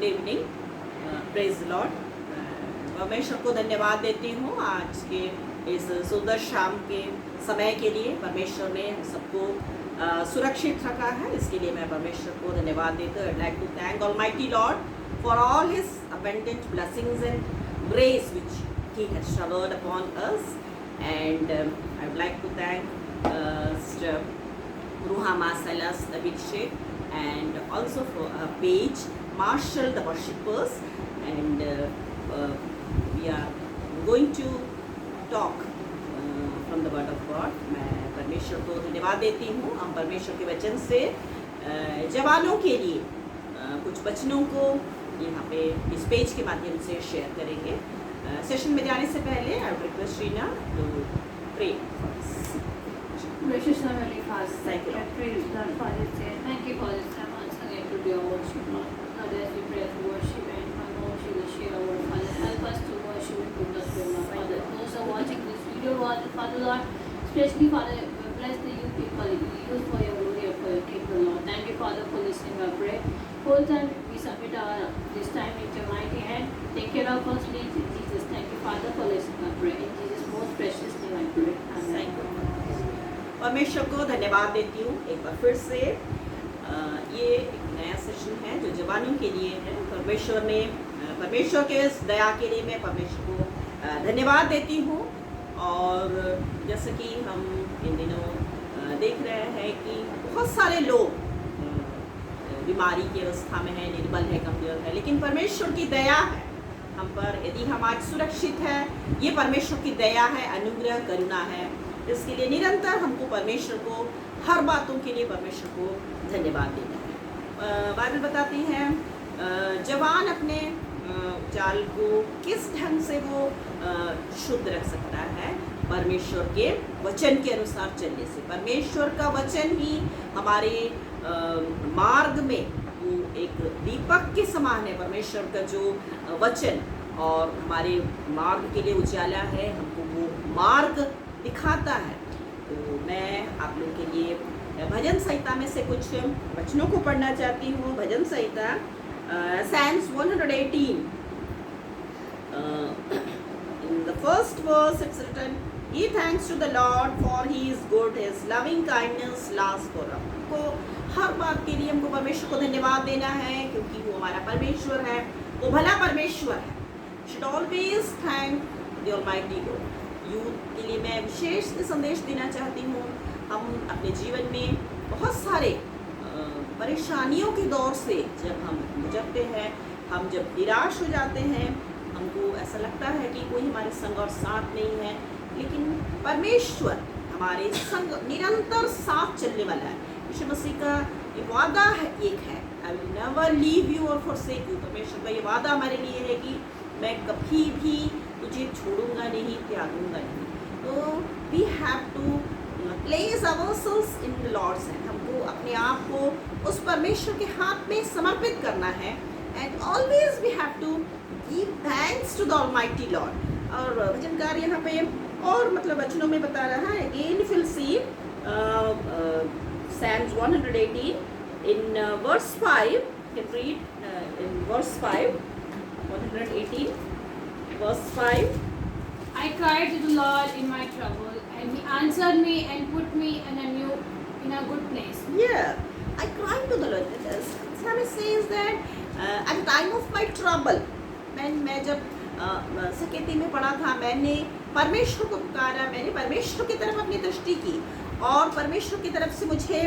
Good evening, praise Lord. परमेश्वर को धन्यवाद देती हूँ आज के इस सुंदर शाम के समय के लिए। परमेश्वर ने हम सबको सुरक्षित रखा है, इसके लिए मैं परमेश्वर को धन्यवाद देती हूँ। I like to thank almighty lord for all his abundant blessings and grace which he has showered upon us, and I would like to thank Sister Ruhama Salas Abhishek and also for Paige Marshall the worshippers, and we are going to talk from the word of God. मैं परमेश्वर को धन्यवाद देती हूँ। हम परमेश्वर के वचन से जवानों के लिए कुछ वचनों को यहाँ पे इस पेज के माध्यम से शेयर करेंगे। सेशन में जाने से पहले I would request Reena to pray for us. Gracious Heavenly Father, Thank you. I pray that Father say, thank you for this time once again to do our worship, Lord. Lord, as we pray for worship and my Lord, she will share our word, Father. Help us to worship with goodness, Lord, Father. Those are watching this video, Lord, Father, Lord, especially, Father, bless the youth people, use for your glory and for your kingdom, Lord. Thank you, Father, for listening our prayer. Whole time we submit our this time into your mighty hand. Take care of us, lead in Jesus. Thank you, Father, for listening our prayer. In Jesus' most precious name I pray. Amen. परमेश्वर को धन्यवाद देती हूँ एक बार फिर से। ये एक नया सेशन है जो जवानों के लिए है। परमेश्वर के इस दया के लिए मैं परमेश्वर को धन्यवाद देती हूँ। और जैसे कि हम इन दिनों देख रहे हैं कि बहुत सारे लोग बीमारी की अवस्था में है, निर्बल है, कमजोर है, लेकिन परमेश्वर की दया है हम पर। यदि हम आज सुरक्षित है, ये परमेश्वर की दया है, अनुग्रह, करुणा है। इसके लिए निरंतर हमको परमेश्वर को हर बातों के लिए परमेश्वर को धन्यवाद देना है। बाइबल बताती है जवान अपने चाल को किस ढंग से वो शुद्ध रख सकता है, परमेश्वर के वचन के अनुसार चलने से। परमेश्वर का वचन ही हमारे मार्ग में वो एक दीपक के समान है। परमेश्वर का जो वचन और हमारे मार्ग के लिए उजाला है, हमको वो मार्ग दिखाता है। तो मैं आप लोगों के लिए भजन संहिता में से कुछ वचनों को पढ़ना चाहती हूँ। भजन संहिता Psalms 118 in the first verse it's written, Give thanks to the Lord for He is good, His loving kindness lasts forever. हमको हर बात के लिए हमको परमेश्वर को धन्यवाद देना है, क्योंकि वो हमारा परमेश्वर है, वो भला परमेश्वर है। Should always thank the Almighty God. Youth के लिए मैं विशेष संदेश देना चाहती हूँ। हम अपने जीवन में बहुत सारे परेशानियों के दौर से जब हम गुजरते हैं, हम जब निराश हो जाते हैं, हमको ऐसा लगता है कि कोई हमारे संग और साथ नहीं है, लेकिन परमेश्वर हमारे संग निरंतर साथ चलने वाला है। यीशु मसीह का ये वादा है, एक है, I will never leave you और फॉरसेक यू। परमेश्वर का ये वादा हमारे लिए है कि मैं कभी भी तुझे छोड़ूंगा नहीं, त्यागूंगा नहीं। तो we have to place ourselves in the lord's hand. हमको अपने आप को उस परमेश्वर के हाथ में समर्पित करना है। And always we have to give thanks to the almighty lord. और भजनकार यहाँ पे और मतलब वचनों में बता रहा है, again if will see Psalms 118 in verse 5, you can read in verse 5, 118 verse 5. I cried to the Lord in my trouble, and He answered me and put me in a good place. Yeah, I cried to the Lord. Psalmist says that at the time of my trouble, मैं जब सकेती में पड़ा था, मैंने परमेश्वर को पुकारा, मैंने परमेश्वर की तरफ अपनी दृष्टि की और परमेश्वर की तरफ से मुझे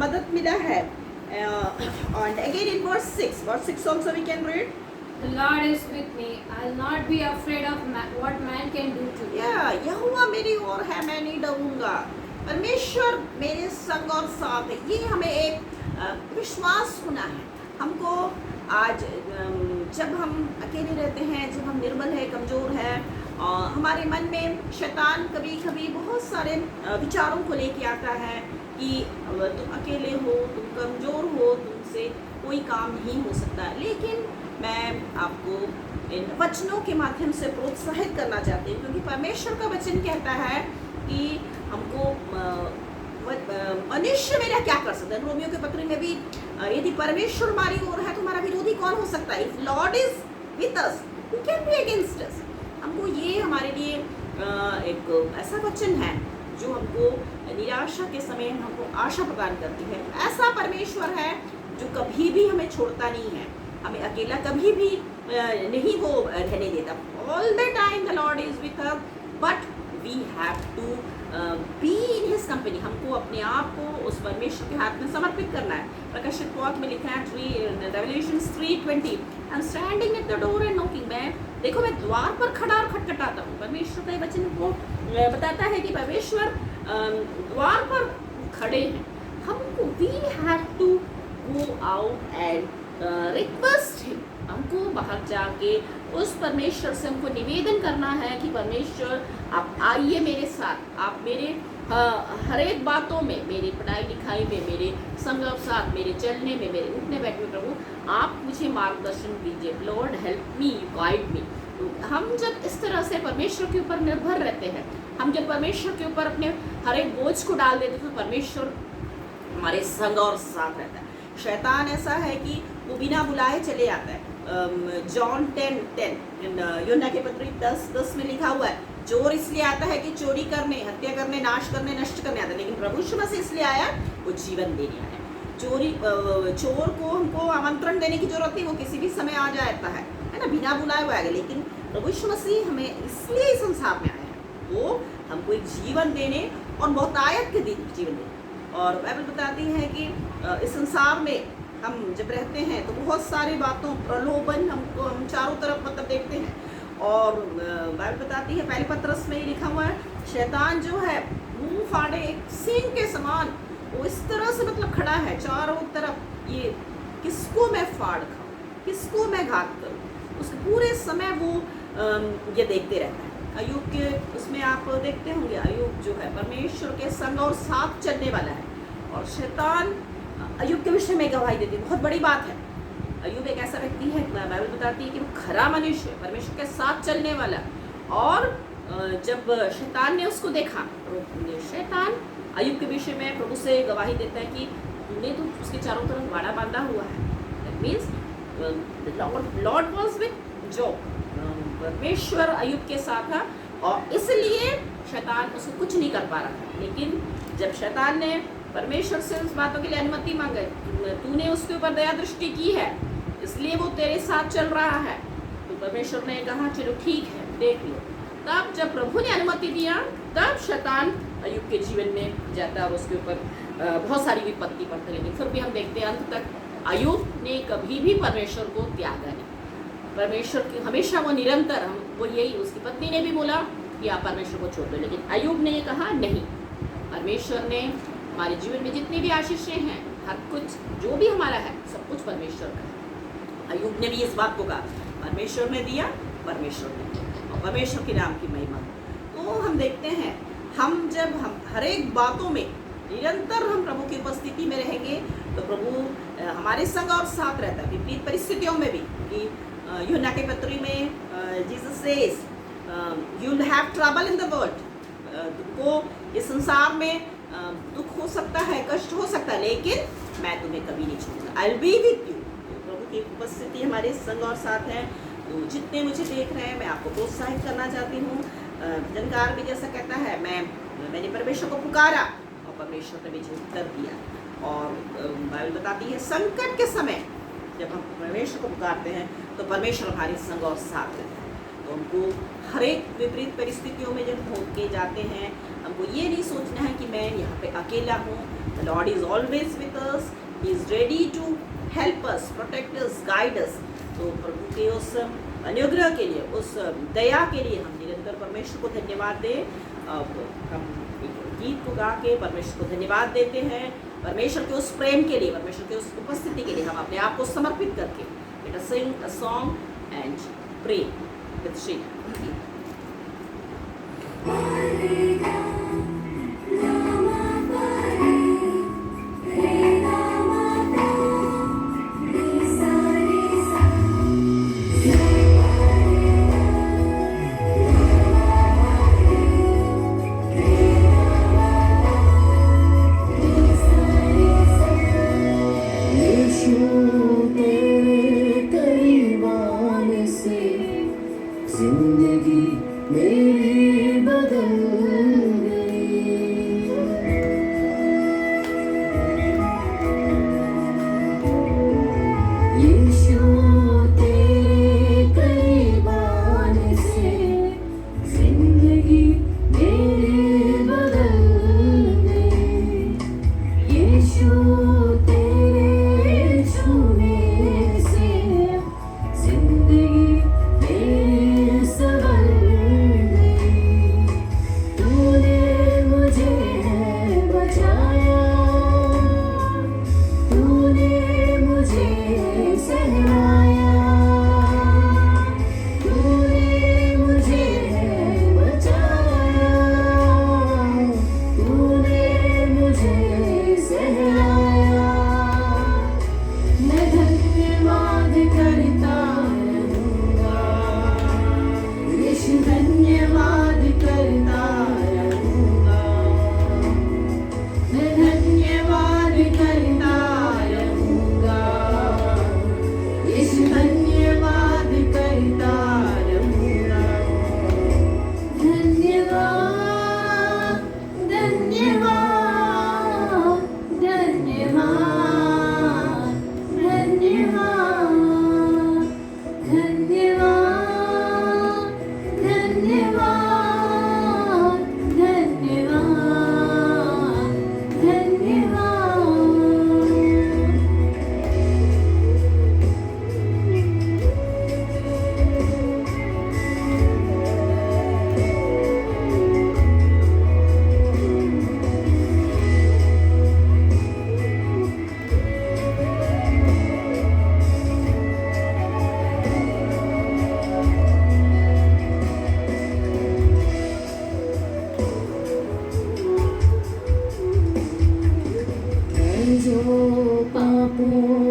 मदद मिला है। And again in verse 6 also we can read. The Lord is with me. I'll not be afraid of what man can do to me. यहोवा मेरी ओर है, मैं नहीं डरूंगा। परमेश्वर मेरे संग और साथ है। ये हमें एक विश्वास होना है। हमको आज जब हम अकेले रहते हैं, जब हम निर्बल है, कमज़ोर है, हमारे मन में शैतान कभी कभी बहुत सारे विचारों को लेके आता है कि तुम अकेले हो, तुम कमज़ोर हो, तुमसे कोई काम नहीं हो सकता। लेकिन मैं आपको इन वचनों के माध्यम से प्रोत्साहित करना चाहती हूँ, क्योंकि परमेश्वर का वचन कहता है कि हमको मनुष्य मेरा क्या कर सकता है। रोमियो के पत्र में भी यदि परमेश्वर हमारी ओर है तो हमारा विरोधी कौन हो सकता है। If Lord is with us who can be against us. हमको ये हमारे लिए एक ऐसा वचन है जो हमको निराशा के समय हमको आशा प्रदान करती है। ऐसा परमेश्वर है जो कभी भी हमें छोड़ता नहीं है, हमें अकेला कभी भी नहीं वो रहने देता। All the time the lord is with us, but we have to be in his company. हमको अपने आप को उस परमेश्वर के हाथ में समर्पित करना है। प्रकाशित वाक्य में लिखा है revelations 3:20, I am standing at the door and knocking. मैं द्वार पर खड़ा और खटखटाता हूँ। परमेश्वर का वचन को बताता है कि परमेश्वर द्वार पर खड़े हैं। हमको we have to go out and request him. हमको बाहर जाके उस परमेश्वर से हमको निवेदन करना है कि परमेश्वर आप आइए मेरे साथ, आप मेरे हर एक बातों में, मेरी पढ़ाई लिखाई में, मेरे संग साथ, मेरे चलने में, मेरे उठने बैठने में, प्रभु आप मुझे मार्गदर्शन दीजिए। Lord help me, guide me. हम जब इस तरह से परमेश्वर के ऊपर निर्भर रहते हैं, हम जब परमेश्वर के ऊपर अपने हर एक बोझ को डाल देते हैं तो परमेश्वर हमारे संग और साथ रहता है। शैतान ऐसा है कि वो बिना बुलाए चले आता है। जॉन 10:10 यूहन्ना के पत्र 10:10 में लिखा हुआ है, चोर इसलिए आता है कि चोरी करने, हत्या करने, नाश करने, नष्ट करने आता है, लेकिन प्रभु यीशु मसीह इसलिए आया वो जीवन देने आया। चोर को हमको आमंत्रण देने की जरूरत नहीं, वो किसी भी समय आ जाता है ना, बिना बुलाए हुआ आएगा। लेकिन प्रभु यीशु मसीह हमें इसलिए इस संसार में आया है, वो हमको एक जीवन देने और बहुतायत के जीवन देने। और बाइबल बताती है कि इस संसार में हम जब रहते हैं तो बहुत सारी बातों, प्रलोभन हम चारों तरफ मतलब देखते हैं। और बाइबल बताती है पहले पत्रस में ही लिखा हुआ है, शैतान जो है मुंह फाड़े एक सींग के समान वो इस तरह से मतलब खड़ा है चारों तरफ, ये किसको मैं फाड़ खाऊं, किसको मैं घात करूं, उसके पूरे समय वो ये देखते रहता है। अय्यूब के उसमें आप देखते होंगे, अय्यूब जो है परमेश्वर के संग और साथ चलने वाला है, और शैतान अय्यूब के विषय में गवाही देती है। बहुत बड़ी बात है। अय्यूब एक ऐसा व्यक्ति है, बाइबल बताती है कि वो खरा मनुष्य है, परमेश्वर के साथ चलने वाला। और जब शैतान ने उसको देखा, शैतान अय्यूब के विषय में प्रभु से गवाही देता है कि तूने तो उसके चारों तरफ वाड़ा बांधा हुआ है। That means Lord was with job, परमेश्वर अय्यूब के साथ था, और इसलिए शैतान उसको कुछ नहीं कर पा रहा था। लेकिन जब शैतान ने परमेश्वर से उस बातों के लिए अनुमति मांगी, तूने उसके ऊपर दया दृष्टि की है इसलिए वो तेरे साथ चल रहा है, तो परमेश्वर ने कहा चलो ठीक है देख लो। तब जब प्रभु ने अनुमति दिया तब शैतान अय्यूब के जीवन में जाता और उसके ऊपर बहुत सारी विपत्ति पड़ती। लेकिन फिर भी हम देखते हैं अंत तक अय्यूब ने कभी भी परमेश्वर को त्यागा नहीं। परमेश्वर की हमेशा वो निरंतर, हम वो यही, उसकी पत्नी ने भी बोला कि आप परमेश्वर को छोड़ दो, लेकिन अय्यूब ने ये कहा नहीं। परमेश्वर ने हमारे जीवन में जितनी भी आशीषें हैं, हर कुछ जो भी हमारा है, सब कुछ परमेश्वर का है। अय्यूब ने भी इस बात को कहा, परमेश्वर ने दिया, परमेश्वर ने दिया, और परमेश्वर के नाम की महिमा। तो हम देखते हैं हम जब हम हर एक बातों में निरंतर हम प्रभु की उपस्थिति में रहेंगे तो प्रभु हमारे संग और साथ रहता है विपरीत परिस्थितियों में भी। कि यूहन्ना के पत्री में Jesus says you will have trouble in the world, तुमको इस संसार में दुख हो सकता है, कष्ट हो सकता है, लेकिन मैं तुम्हें कभी नहीं छोड़ूंगा, I will be with you. तो प्रभु की उपस्थिति हमारे संग और साथ है। तो जितने मुझे देख रहे हैं मैं आपको प्रोत्साहित करना चाहती हूँ। भजनकार भी जैसा कहता है, मैंने परमेश्वर को पुकारा और परमेश्वर ने मुझे उत्तर दिया। और बाइबल बताती है संकट के समय जब हम परमेश्वर को पुकारते हैं तो परमेश्वर हमारे संग और साथ रहता है। तो हमको हर एक विपरीत परिस्थितियों में जब होके जाते हैं, हमको ये नहीं सोचना है कि मैं यहाँ पे अकेला हूँ। The lord is always with us, he is ready to help us, protect us, guide us. तो प्रभु के उस अनुग्रह के लिए, उस दया के लिए हम निरंतर परमेश्वर को धन्यवाद दें। अब हम एक गीत को गा के परमेश्वर को धन्यवाद देते हैं। परमेश्वर के उस प्रेम के लिए, परमेश्वर के उस उपस्थिति के लिए हम अपने आप को समर्पित करके let us sing a song and pray with Shri. Peace. जो पापों